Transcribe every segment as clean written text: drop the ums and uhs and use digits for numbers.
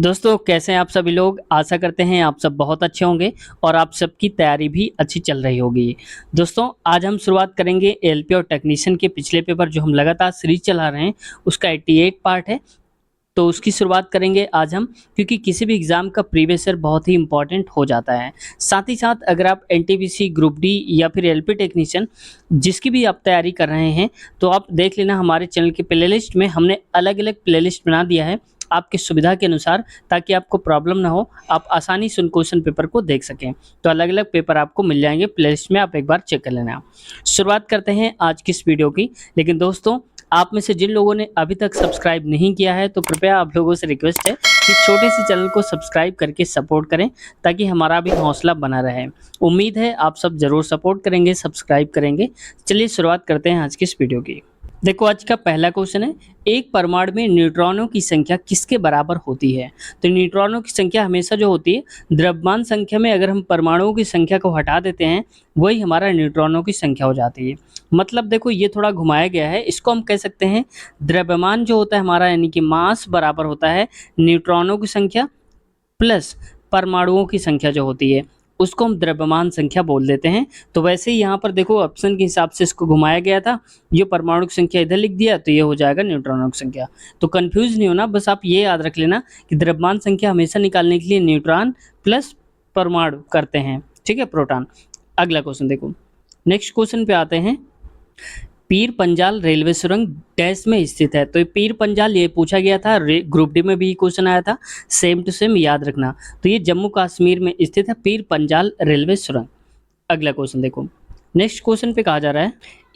दोस्तों कैसे हैं आप सभी लोग। आशा करते हैं आप सब बहुत अच्छे होंगे और आप सबकी तैयारी भी अच्छी चल रही होगी। दोस्तों आज हम शुरुआत करेंगे एलपी और टेक्नीशियन के पिछले पेपर जो हम लगातार सीरीज चला रहे हैं उसका 88 पार्ट है, तो उसकी शुरुआत करेंगे आज हम, क्योंकि किसी भी एग्ज़ाम का प्रीवियस ईयर बहुत ही इंपॉर्टेंट हो जाता है। साथ ही साथ अगर आप एनटीपीसी ग्रुप डी या फिर एलपी टेक्नीशियन जिसकी भी आप तैयारी कर रहे हैं तो आप देख लेना, हमारे चैनल की प्लेलिस्ट में हमने अलग अलग प्लेलिस्ट बना दिया है आपकी सुविधा के अनुसार, ताकि आपको प्रॉब्लम ना हो, आप आसानी से उन क्वेश्चन पेपर को देख सकें। तो अलग अलग पेपर आपको मिल जाएंगे प्लेलिस्ट में, आप एक बार चेक कर लेना। शुरुआत करते हैं आज की इस वीडियो की। लेकिन दोस्तों आप में से जिन लोगों ने अभी तक सब्सक्राइब नहीं किया है तो कृपया आप लोगों से रिक्वेस्ट है कि छोटे से चैनल को सब्सक्राइब करके सपोर्ट करें, ताकि हमारा भी हौसला बना रहे। उम्मीद है आप सब जरूर सपोर्ट करेंगे, सब्सक्राइब करेंगे। चलिए शुरुआत करते हैं आज की इस वीडियो की। देखो आज का पहला क्वेश्चन है, एक परमाणु में न्यूट्रॉनों की संख्या किसके बराबर होती है। तो न्यूट्रॉनों की संख्या हमेशा जो होती है द्रव्यमान संख्या में, अगर हम परमाणुओं की संख्या को हटा देते हैं वही हमारा न्यूट्रॉनों की संख्या हो जाती है। मतलब देखो ये थोड़ा घुमाया गया है, इसको हम कह सकते हैं द्रव्यमान जो होता है हमारा यानी कि मास बराबर होता है न्यूट्रॉनों की संख्या प्लस परमाणुओं की संख्या जो होती है उसको हम द्रव्यमान संख्या बोल देते हैं। तो वैसे ही यहाँ पर देखो ऑप्शन के हिसाब से इसको घुमाया गया था, ये परमाणु की संख्या इधर लिख दिया तो ये हो जाएगा न्यूट्रॉनों की संख्या। तो कंफ्यूज नहीं होना, बस आप ये याद रख लेना कि द्रव्यमान संख्या हमेशा निकालने के लिए न्यूट्रॉन प्लस परमाणु करते हैं, ठीक है, प्रोटॉन। अगला क्वेश्चन देखो, नेक्स्ट क्वेश्चन पे आते हैं। पीर पंजाल रेलवे सुरंग डैश में स्थित है। तो ये पीर पंजाल ये पूछा गया था, ग्रुप डी में भी क्वेश्चन आया था, सेम टू सेम याद रखना। तो ये जम्मू कश्मीर में स्थित है पीर पंजाल रेलवे सुरंग। अगला क्वेश्चन देखो, नेक्स्ट क्वेश्चन पे कहा जा रहा है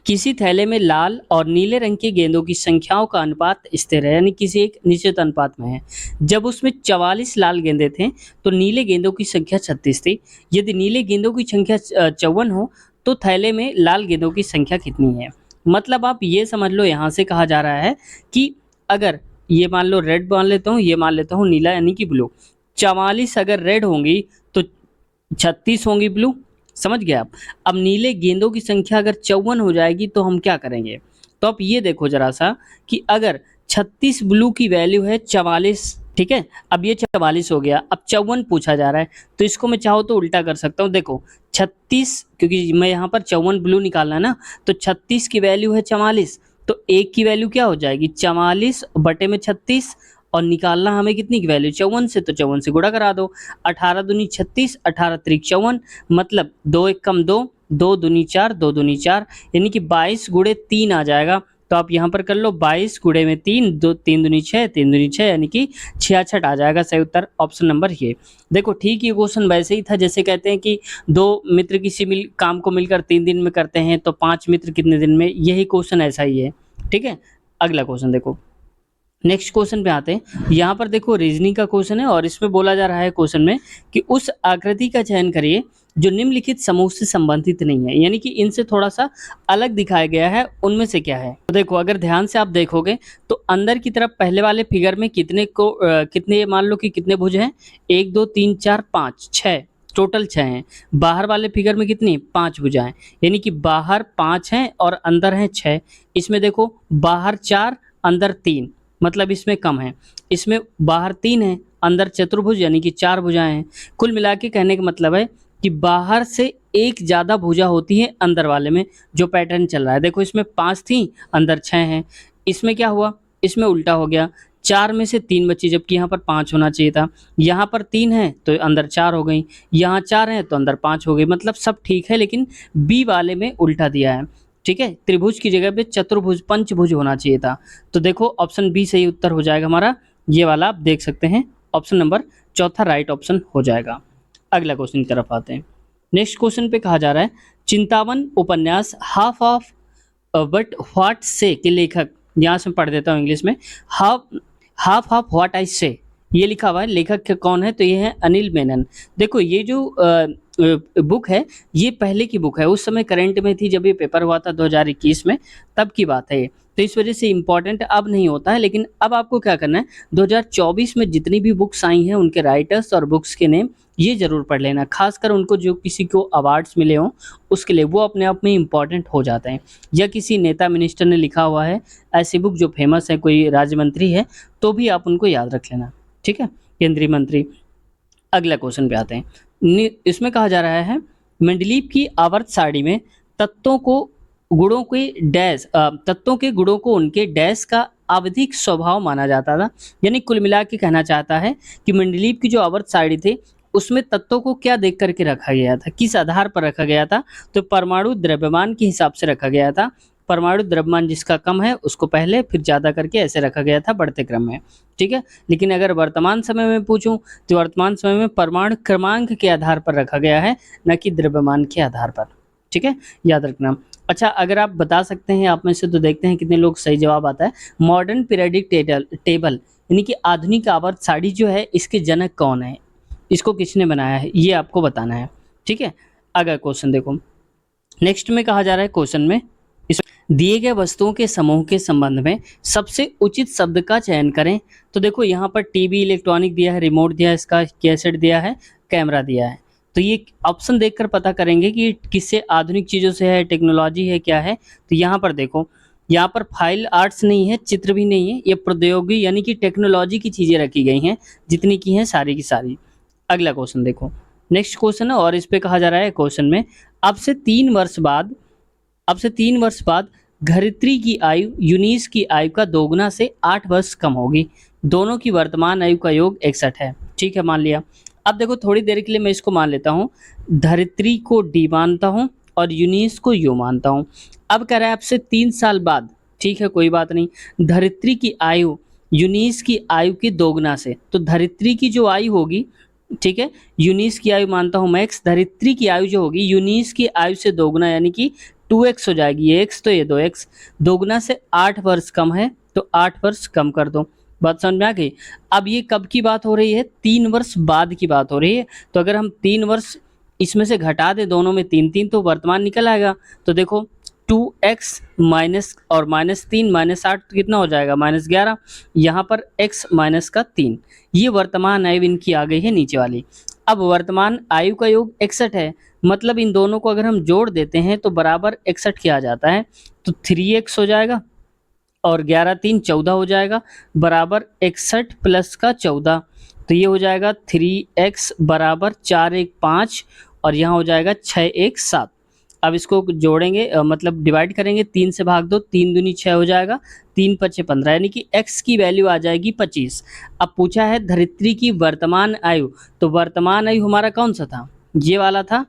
किसी थैले में लाल और नीले रंग की गेंदों की संख्याओं का अनुपात स्थिर है, यानी किसी एक निश्चित अनुपात में है। जब उसमें 44 लाल गेंदें थे तो नीले गेंदों की संख्या 36 थी। यदि नीले गेंदों की संख्या 54 हो तो थैले में लाल गेंदों की संख्या कितनी है। मतलब आप ये समझ लो, यहाँ से कहा जा रहा है कि अगर ये मान लो रेड मान लेता हूँ, ये मान लेता हूँ नीला यानी कि ब्लू, 44 अगर रेड होंगी तो 36 होंगी ब्लू, समझ गए आप। अब नीले गेंदों की संख्या अगर 54 हो जाएगी तो हम क्या करेंगे। तो आप ये देखो जरा सा कि अगर 36 ब्लू की वैल्यू है 44, ठीक है, अब ये 44 हो गया, अब 54 पूछा जा रहा है, तो इसको मैं चाहो तो उल्टा कर सकता हूँ। देखो 36, क्योंकि मैं यहाँ पर 54 ब्लू निकालना है ना, तो 36 की वैल्यू है 44, तो एक की वैल्यू क्या हो जाएगी 44 बटे में 36, और निकालना हमें कितनी की वैल्यू 54 से, तो 54 से गुणा करा दो। 18 दूनी 36, 18 त्रिक 54, मतलब 2 एक कम 2, 2 दूनी 4, 2 दूनी 4, यानी कि 22 गुणे 3 आ जाएगा। तो आप यहाँ पर कर लो 22 गुणे में 3, 2 3 दूनी 6, 3 दूनी 6, यानी कि 66 आ जाएगा सही उत्तर, ऑप्शन नंबर ये। देखो ठीक, ये क्वेश्चन वैसे ही था जैसे कहते हैं कि 2 मित्र किसी काम को मिलकर 3 दिन में करते हैं तो 5 मित्र कितने दिन में, यही क्वेश्चन ऐसा ही है, ठीक है। अगला क्वेश्चन देखो, नेक्स्ट क्वेश्चन पे आते हैं। यहाँ पर देखो रीजनिंग का क्वेश्चन है और इसमें बोला जा रहा है क्वेश्चन में कि उस आकृति का चयन करिए जो निम्नलिखित समूह से संबंधित नहीं है, यानी कि इनसे थोड़ा सा अलग दिखाया गया है, उनमें से क्या है। तो देखो अगर ध्यान से आप देखोगे तो अंदर की तरफ पहले वाले फिगर में कितने मान लो कि कितने भुज हैं, 1 2 3 4 5 6, टोटल 6 हैं। बाहर वाले फिगर में कितनी 5 भुजाएं, यानी कि बाहर 5 हैं और अंदर हैं 6। इसमें देखो बाहर 4 अंदर 3, मतलब इसमें कम है। इसमें बाहर 3 है अंदर चतुर्भुज यानी कि 4 भुजाएं हैं। कुल मिला के कहने का मतलब है कि बाहर से एक ज़्यादा भुजा होती है अंदर वाले में, जो पैटर्न चल रहा है। देखो इसमें 5 थी अंदर 6 हैं, इसमें क्या हुआ, इसमें उल्टा हो गया, 4 में से 3 बची, जबकि यहाँ पर 5 होना चाहिए था। यहाँ पर 3 है तो अंदर 4 हो गई, यहाँ 4 है तो अंदर 5 हो गई, मतलब सब ठीक है, लेकिन बी वाले में उल्टा दिया है, ठीक है। त्रिभुज की जगह पे चतुर्भुज पंचभुज होना चाहिए था। तो देखो ऑप्शन बी सही उत्तर हो जाएगा हमारा, ये वाला आप देख सकते हैं, ऑप्शन नंबर चौथा राइट ऑप्शन हो जाएगा। अगला क्वेश्चन की तरफ आते हैं। नेक्स्ट क्वेश्चन पे कहा जा रहा है चिंतावन उपन्यास हाफ ऑफ बट व्हाट से के लेखक, यहाँ से पढ़ देता हूँ इंग्लिश में, हाफ ऑफ व्हाट आई से, ये लिखा हुआ है, लेखक कौन है, तो ये है अनिल मेनन। देखो ये जो बुक है ये पहले की बुक है, उस समय करंट में थी जब ये पेपर हुआ था 2021 में, तब की बात है ये, तो इस वजह से इम्पॉर्टेंट अब नहीं होता है। लेकिन अब आपको क्या करना है, 2024 में जितनी भी बुक्स आई हैं उनके राइटर्स और बुक्स के नेम ये जरूर पढ़ लेना, खासकर उनको जो किसी को अवार्ड्स मिले हों उसके लिए, वो अपने आप में इम्पॉर्टेंट हो जाते हैं। या किसी नेता मिनिस्टर ने लिखा हुआ है ऐसी बुक जो फेमस है, कोई राज्य मंत्री है, तो भी आप उनको याद रख लेना, ठीक है। केंद्रीय मंत्री। अगला क्वेश्चन पे आते हैं। इसमें कहा जा रहा है मेंडलीव की आवर्त सारणी में तत्वों के गुणों को उनके डैश का आवधिक स्वभाव माना जाता था। यानी कुल मिला के कहना चाहता है कि मेंडलीव की जो आवर्त सारणी थी उसमें तत्वों को क्या देख करके रखा गया था, किस आधार पर रखा गया था, तो परमाणु द्रव्यमान के हिसाब से रखा गया था। परमाणु द्रव्यमान जिसका कम है उसको पहले, फिर ज़्यादा करके ऐसे रखा गया था बढ़ते क्रम में। ठीक है, लेकिन अगर वर्तमान समय में पूछूं तो वर्तमान समय में परमाणु क्रमांक के आधार पर रखा गया है, न कि द्रव्यमान के आधार पर। ठीक है, याद रखना। अच्छा, अगर आप बता सकते हैं आप में से, तो देखते हैं कितने लोग सही जवाब आता है। मॉडर्न पीरियडिक टेबल यानी कि आधुनिक आवर्त सारणी जो है, इसके जनक कौन है, इसको किसने बनाया है, ये आपको बताना है। ठीक है, अगला क्वेश्चन देखो। नेक्स्ट में कहा जा रहा है क्वेश्चन में, दिए गए वस्तुओं के समूह के संबंध में सबसे उचित शब्द का चयन करें। तो देखो यहाँ पर टीवी इलेक्ट्रॉनिक दिया है, रिमोट दिया है, इसका कैसेट दिया है, कैमरा दिया है। तो ये ऑप्शन देखकर पता करेंगे कि किससे आधुनिक चीज़ों से है, टेक्नोलॉजी है, क्या है। तो यहाँ पर देखो, यहाँ पर फाइल आर्ट्स नहीं है, चित्र भी नहीं है, ये प्रौद्योगिकी यानी कि टेक्नोलॉजी की चीज़ें रखी गई हैं, जितनी की हैं सारी की सारी। अगला क्वेश्चन देखो, नेक्स्ट क्वेश्चन है, और इस पे कहा जा रहा है क्वेश्चन में, अब से 3 वर्ष बाद धरित्री की आयु यूनिस की आयु का दोगुना से 8 वर्ष कम होगी। दोनों की वर्तमान आयु का योग 61 है। ठीक है, मान लिया। अब देखो थोड़ी देर के लिए मैं इसको मान लेता हूँ, धरित्री को डी मानता हूँ और यूनिस को यू मानता हूँ। अब कह रहा है अब से 3 साल बाद, ठीक है कोई बात नहीं, धरित्री की आयु यूनिस की आयु के दोगुना से, तो धरित्री की जो आयु होगी, ठीक है, यूनिस की आयु मानता हूँ मैं x, धरित्री की आयु जो होगी यूनिस की आयु से दोगुना यानी कि 2x हो जाएगी। ये x तो ये 2x, दोगुना से 8 वर्ष कम है तो 8 वर्ष कम कर दो। बात समझ में आ गई। अब ये कब की बात हो रही है, 3 वर्ष बाद की बात हो रही है। तो अगर हम 3 वर्ष इसमें से घटा दे, दोनों में 3 तो वर्तमान निकल आएगा। तो देखो 2x माइनस और -3 -8 तो कितना हो जाएगा, -11। यहाँ पर x माइनस का 3, ये वर्तमान आयु इनकी आ गई है नीचे वाली। अब वर्तमान आयु का योग 61 है, मतलब इन दोनों को अगर हम जोड़ देते हैं तो बराबर 61 किया जाता है। तो 3x हो जाएगा और 11 3 14 हो जाएगा, बराबर 61 प्लस का 14, तो ये हो जाएगा 3x बराबर 4 1 5 और यहाँ हो जाएगा 6 1 7। अब इसको जोड़ेंगे, मतलब डिवाइड करेंगे, 3 से भाग दो, 3 दूनी 6 हो जाएगा, 3 पचे 15 यानी कि x की वैल्यू आ जाएगी 25। अब पूछा है धरित्री की वर्तमान आयु, तो वर्तमान आयु हमारा कौन सा था, ये वाला था।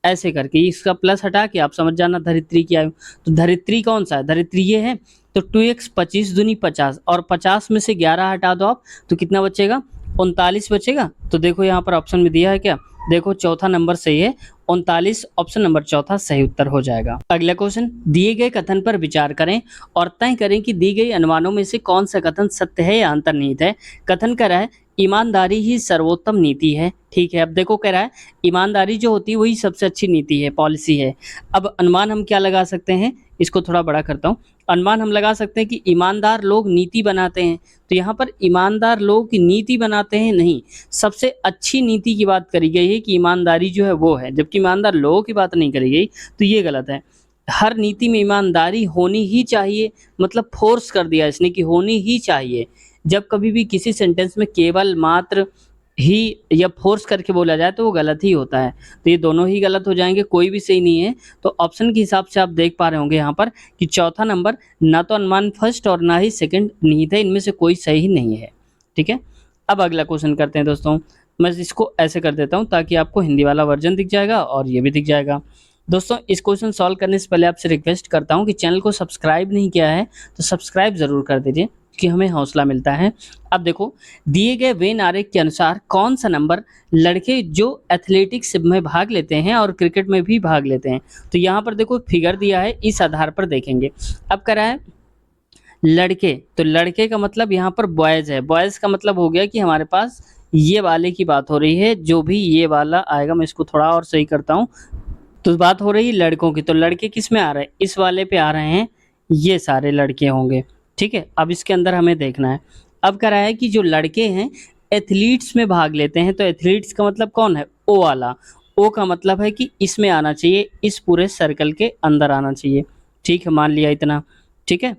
ऐसे करके इसका प्लस हटा के आप समझ जाना धरित्री की आयु। तो धरित्री कौन सा है, धरित्री ये है। तो 2x 25 दूनी 50 और 50 में से 11 हटा दो आप, तो कितना बचेगा, 39 बचेगा। तो देखो यहाँ पर ऑप्शन में दिया है क्या, देखो चौथा नंबर सही है, 39, ऑप्शन नंबर चौथा सही उत्तर हो जाएगा। अगला क्वेश्चन, दिए गए कथन पर विचार करें और तय करें कि दी गई अनुमानों में से कौन सा कथन सत्य है या अंतर्निहित है। कथन कर रहा है ईमानदारी ही सर्वोत्तम नीति है। ठीक है, अब देखो कह रहा है ईमानदारी जो होती है वही सबसे अच्छी नीति है, पॉलिसी है। अब अनुमान हम क्या लगा सकते हैं, इसको थोड़ा बड़ा करता हूँ। अनुमान हम लगा सकते हैं कि ईमानदार लोग नीति बनाते हैं, तो यहाँ पर ईमानदार लोग नीति बनाते हैं नहीं, सबसे अच्छी नीति की बात करी गई है कि ईमानदारी जो है वो है, जबकि ईमानदार लोगों की बात नहीं करी गई, तो ये गलत है। हर नीति में ईमानदारी होनी ही चाहिए, मतलब फोर्स कर दिया इसने कि होनी ही चाहिए। जब कभी भी किसी सेंटेंस में केवल मात्र ही या फोर्स करके बोला जाए तो वो गलत ही होता है, तो ये दोनों ही गलत हो जाएंगे, कोई भी सही नहीं है। तो ऑप्शन के हिसाब से आप देख पा रहे होंगे यहाँ पर कि चौथा नंबर ना तो अनुमान फर्स्ट और ना ही सेकंड निहित है, इनमें से कोई सही नहीं है। ठीक है, अब अगला क्वेश्चन करते हैं दोस्तों। मैं इसको ऐसे कर देता हूँ ताकि आपको हिंदी वाला वर्जन दिख जाएगा और ये भी दिख जाएगा। दोस्तों इस क्वेश्चन सॉल्व करने से पहले आपसे रिक्वेस्ट करता हूँ कि चैनल को सब्सक्राइब नहीं किया है तो सब्सक्राइब ज़रूर कर दीजिए कि हमें हौसला मिलता है। अब देखो दिए गए वेन आरेख के अनुसार कौन सा नंबर लड़के जो एथलेटिक्स में भाग लेते हैं और क्रिकेट में भी भाग लेते हैं, तो यहाँ पर देखो फिगर दिया है, इस आधार पर देखेंगे। अब कह रहा है लड़के, तो लड़के का मतलब यहाँ पर बॉयज़ है, बॉयज़ का मतलब हो गया कि हमारे पास ये वाले की बात हो रही है, जो भी ये वाला आएगा, मैं इसको थोड़ा और सही करता हूँ। तो बात हो रही है लड़कों की, तो लड़के किस में आ रहे हैं, इस वाले पे आ रहे हैं, ये सारे लड़के होंगे। ठीक है, अब इसके अंदर हमें देखना है। अब कह रहा है कि जो लड़के हैं एथलीट्स में भाग लेते हैं, तो एथलीट्स का मतलब कौन है, ओ वाला। ओ का मतलब है कि इसमें आना चाहिए, इस पूरे सर्कल के अंदर आना चाहिए। ठीक है, मान लिया इतना। ठीक है,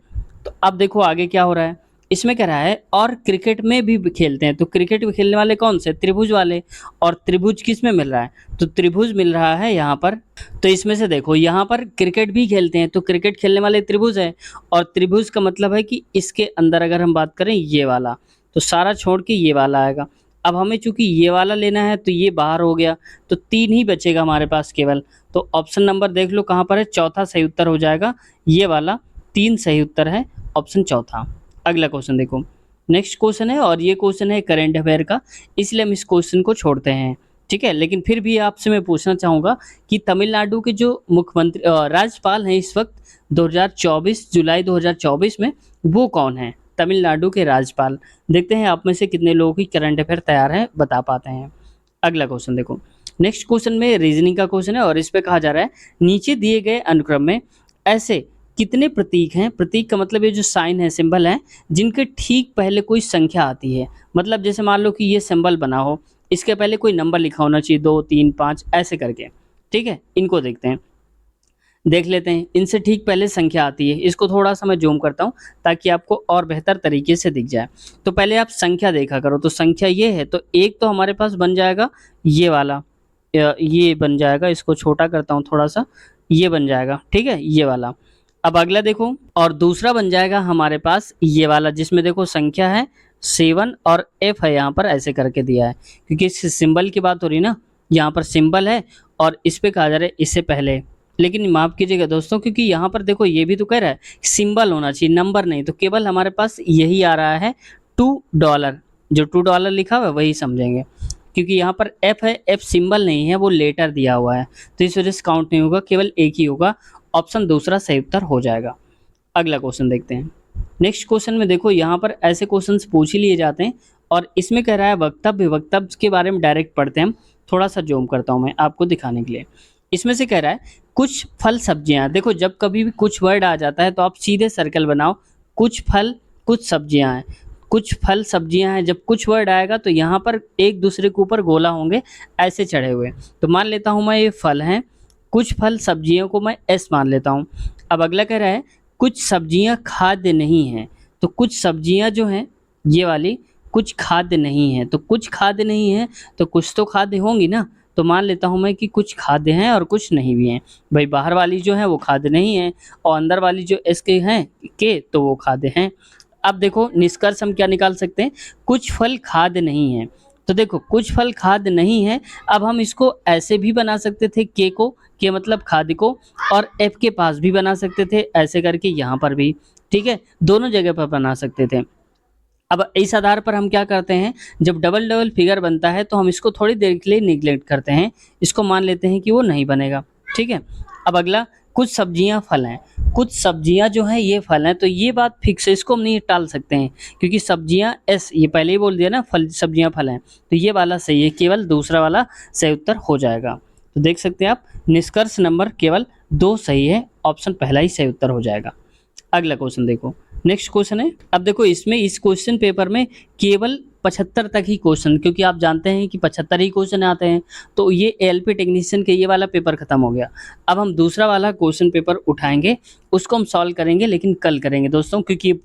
तो अब देखो आगे क्या हो रहा है। इसमें कह रहा है और क्रिकेट में भी खेलते हैं, तो क्रिकेट में खेलने वाले कौन से? त्रिभुज वाले। और त्रिभुज किस में मिल रहा है? तो त्रिभुज मिल रहा है यहाँ पर। तो इसमें से देखो यहाँ पर क्रिकेट भी खेलते हैं, तो क्रिकेट खेलने वाले त्रिभुज है। और त्रिभुज का मतलब है कि इसके अंदर अगर हम बात करें ये वाला, तो सारा छोड़ के ये वाला आएगा। अब हमें चूंकि ये वाला लेना है तो ये बाहर हो गया, तो 3 ही बचेगा हमारे पास केवल। तो ऑप्शन नंबर देख लो कहाँ पर है, चौथा सही उत्तर हो जाएगा ये वाला। 3 सही उत्तर है ऑप्शन चौथा। अगला क्वेश्चन देखो, नेक्स्ट क्वेश्चन है और ये क्वेश्चन है करंट अफेयर का, इसलिए हम इस क्वेश्चन को छोड़ते हैं, ठीक है। लेकिन फिर भी आपसे मैं पूछना चाहूँगा कि तमिलनाडु के जो मुख्यमंत्री राज्यपाल हैं इस वक्त 2024 जुलाई 2024 में, वो कौन है? तमिलनाडु के राज्यपाल। देखते हैं आप में से कितने लोगों की करंट अफेयर तैयार है, बता पाते हैं। अगला क्वेश्चन देखो, नेक्स्ट क्वेश्चन में रीजनिंग का क्वेश्चन है और इस पे कहा जा रहा है नीचे दिए गए अनुक्रम में ऐसे कितने प्रतीक हैं? प्रतीक का मतलब ये जो साइन है, सिंबल है, जिनके ठीक पहले कोई संख्या आती है। मतलब जैसे मान लो कि ये सिंबल बना हो, इसके पहले कोई नंबर लिखा होना चाहिए, 2 3 5 ऐसे करके, ठीक है। इनको देखते हैं, देख लेते हैं। इनसे ठीक पहले संख्या आती है, इसको थोड़ा सा मैं जूम करता हूँ ताकि आपको और बेहतर तरीके से दिख जाए। तो पहले आप संख्या देखा करो, तो संख्या ये है, तो एक तो हमारे पास बन जाएगा ये वाला, ये बन जाएगा, इसको छोटा करता हूँ थोड़ा सा, ये बन जाएगा, ठीक है, ये वाला। अब अगला देखो, और दूसरा बन जाएगा हमारे पास ये वाला, जिसमें देखो संख्या है 7 और F है यहाँ पर, ऐसे करके दिया है क्योंकि इस सिंबल की बात हो रही ना, यहाँ पर सिंबल है और इस पे कहा जा रहा है इससे पहले। लेकिन माफ कीजिएगा दोस्तों, क्योंकि यहाँ पर देखो ये भी तो कह रहा है सिंबल होना चाहिए, नंबर नहीं, तो केवल हमारे पास यही आ रहा है $2। जो $2 लिखा हुआ है वही समझेंगे, क्योंकि यहाँ पर F है, F सिंबल नहीं है, वो लेटर दिया हुआ है, तो इस वजह से काउंट नहीं होगा, केवल एक ही होगा। ऑप्शन दूसरा सही उत्तर हो जाएगा। अगला क्वेश्चन देखते हैं। नेक्स्ट क्वेश्चन में देखो यहाँ पर ऐसे क्वेश्चंस पूछ ही लिए जाते हैं और इसमें कह रहा है वक्तव्य। वक्तव्य के बारे में डायरेक्ट पढ़ते हैं हम, थोड़ा सा जूम करता हूँ मैं आपको दिखाने के लिए। इसमें से कह रहा है कुछ फल सब्जियां। देखो जब कभी भी कुछ वर्ड आ जाता है तो आप सीधे सर्कल बनाओ, कुछ फल कुछ सब्जियां हैं, कुछ फल सब्जियां हैं। जब कुछ वर्ड आएगा तो यहाँ पर एक दूसरे के ऊपर गोला होंगे ऐसे चढ़े हुए, तो मान लेता हूँ मैं ये फल हैं, कुछ फल सब्जियों को मैं एस मान लेता हूँ। अब अगला कह रहा है कुछ सब्जियां खाद्य नहीं हैं, तो कुछ सब्जियां जो हैं ये वाली कुछ खाद्य नहीं है, तो कुछ खाद्य नहीं है तो कुछ तो खाद्य होंगी ना, तो मान लेता हूँ मैं कि कुछ खाद्य हैं और कुछ नहीं भी हैं। भाई बाहर वाली जो है वो खाद्य नहीं है और अंदर वाली जो एस के हैं के, तो वो खाद्य हैं। अब देखो निष्कर्ष हम क्या निकाल सकते हैं, कुछ फल खाद्य नहीं है, तो देखो कुछ फल खाद्य नहीं है। अब हम इसको ऐसे भी बना सकते थे, के मतलब खाद्य को, और एफ के पास भी बना सकते थे ऐसे करके, यहाँ पर भी, ठीक है, दोनों जगह पर बना सकते थे। अब इस आधार पर हम क्या करते हैं, जब डबल डबल फिगर बनता है तो हम इसको थोड़ी देर के लिए निगलेक्ट करते हैं, इसको मान लेते हैं कि वो नहीं बनेगा, ठीक है। अब अगला कुछ सब्जियां फल हैं, कुछ सब्जियां जो हैं ये फल हैं, तो ये बात फिक्स है, इसको हम नहीं टाल सकते हैं क्योंकि सब्जियां एस ये पहले ही बोल दिया ना, फल सब्जियां फल हैं, तो ये वाला सही है, केवल दूसरा वाला सही उत्तर हो जाएगा। तो देख सकते हैं आप निष्कर्ष नंबर केवल 2 सही है, ऑप्शन पहला ही सही उत्तर हो जाएगा। अगला क्वेश्चन देखो, नेक्स्ट क्वेश्चन है। अब देखो इसमें इस क्वेश्चन पेपर में केवल 75 तक ही क्वेश्चन, क्योंकि आप जानते हैं कि 75 ही क्वेश्चन आते हैं, तो ये एलपी टेक्नीशियन के ये वाला पेपर खत्म हो गया। अब हम दूसरा वाला क्वेश्चन पेपर उठाएंगे, उसको हम सॉल्व करेंगे, लेकिन कल करेंगे दोस्तों, क्योंकि ये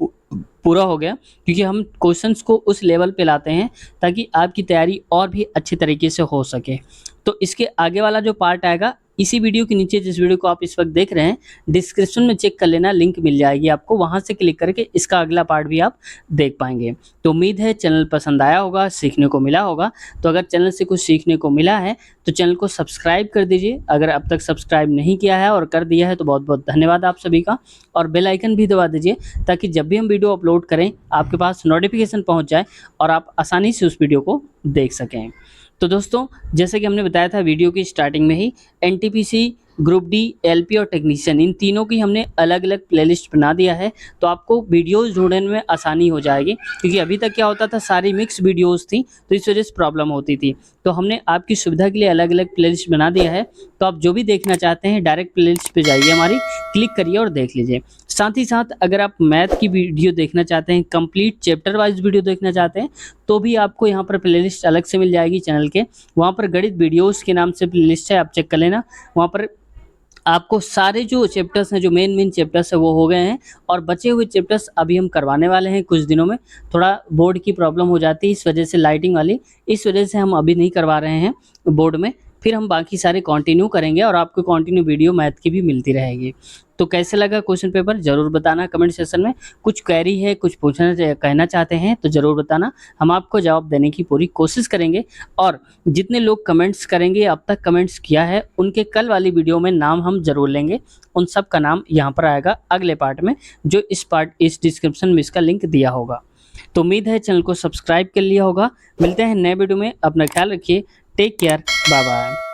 पूरा हो गया, क्योंकि हम क्वेश्चंस को उस लेवल पे लाते हैं ताकि आपकी तैयारी और भी अच्छी तरीके से हो सके। तो इसके आगे वाला जो पार्ट आएगा इसी वीडियो के नीचे, जिस वीडियो को आप इस वक्त देख रहे हैं, डिस्क्रिप्शन में चेक कर लेना, लिंक मिल जाएगी आपको, वहां से क्लिक करके इसका अगला पार्ट भी आप देख पाएंगे। तो उम्मीद है चैनल पसंद आया होगा, सीखने को मिला होगा। तो अगर चैनल से कुछ सीखने को मिला है तो चैनल को सब्सक्राइब कर दीजिए, अगर अब तक सब्सक्राइब नहीं किया है और कर दिया है तो बहुत बहुत धन्यवाद आप सभी का, और बेल आइकन भी दबा दीजिए ताकि जब भी हम वीडियो अपलोड करें आपके पास नोटिफिकेशन पहुँच जाए और आप आसानी से उस वीडियो को देख सकें। तो दोस्तों जैसे कि हमने बताया था वीडियो की स्टार्टिंग में ही, एनटीपीसी, ग्रुप डी, एलपी और टेक्नीशियन, इन तीनों की हमने अलग अलग प्लेलिस्ट बना दिया है, तो आपको वीडियोस ढूंढने में आसानी हो जाएगी, क्योंकि अभी तक क्या होता था सारी मिक्स वीडियोस थी तो इस वजह से प्रॉब्लम होती थी। तो हमने आपकी सुविधा के लिए अलग अलग प्लेलिस्ट बना दिया है, तो आप जो भी देखना चाहते हैं डायरेक्ट प्लेलिस्ट पे जाइए हमारी, क्लिक करिए और देख लीजिए। साथ ही साथ अगर आप मैथ की वीडियो देखना चाहते हैं, कंप्लीट चैप्टर वाइज वीडियो देखना चाहते हैं, तो भी आपको यहाँ पर प्लेलिस्ट अलग से मिल जाएगी चैनल के, वहाँ पर गणित वीडियोस के नाम से प्लेलिस्ट है, आप चेक कर लेना, वहाँ पर आपको सारे जो चैप्टर्स हैं, जो मेन चैप्टर्स हैं वो हो गए हैं और बचे हुए चैप्टर्स अभी हम करवाने वाले हैं कुछ दिनों में। थोड़ा बोर्ड की प्रॉब्लम हो जाती है इस वजह से, लाइटिंग वाली, इस वजह से हम अभी नहीं करवा रहे हैं बोर्ड में। फिर हम बाकी सारे कंटिन्यू करेंगे और आपको कंटिन्यू वीडियो मैथ की भी मिलती रहेगी। तो कैसे लगा क्वेश्चन पेपर ज़रूर बताना कमेंट सेक्शन में। कुछ क्वेरी है, कुछ कहना चाहते हैं तो ज़रूर बताना, हम आपको जवाब देने की पूरी कोशिश करेंगे। और जितने लोग कमेंट्स करेंगे, अब तक कमेंट्स किया है, उनके कल वाली वीडियो में नाम हम ज़रूर लेंगे। उन सब का नाम यहाँ पर आएगा अगले पार्ट में, जो इस डिस्क्रिप्शन में इसका लिंक दिया होगा। तो उम्मीद है चैनल को सब्सक्राइब कर लिया होगा। मिलते हैं नए वीडियो में, अपना ख्याल रखिए, टेक केयर, बाय बाय।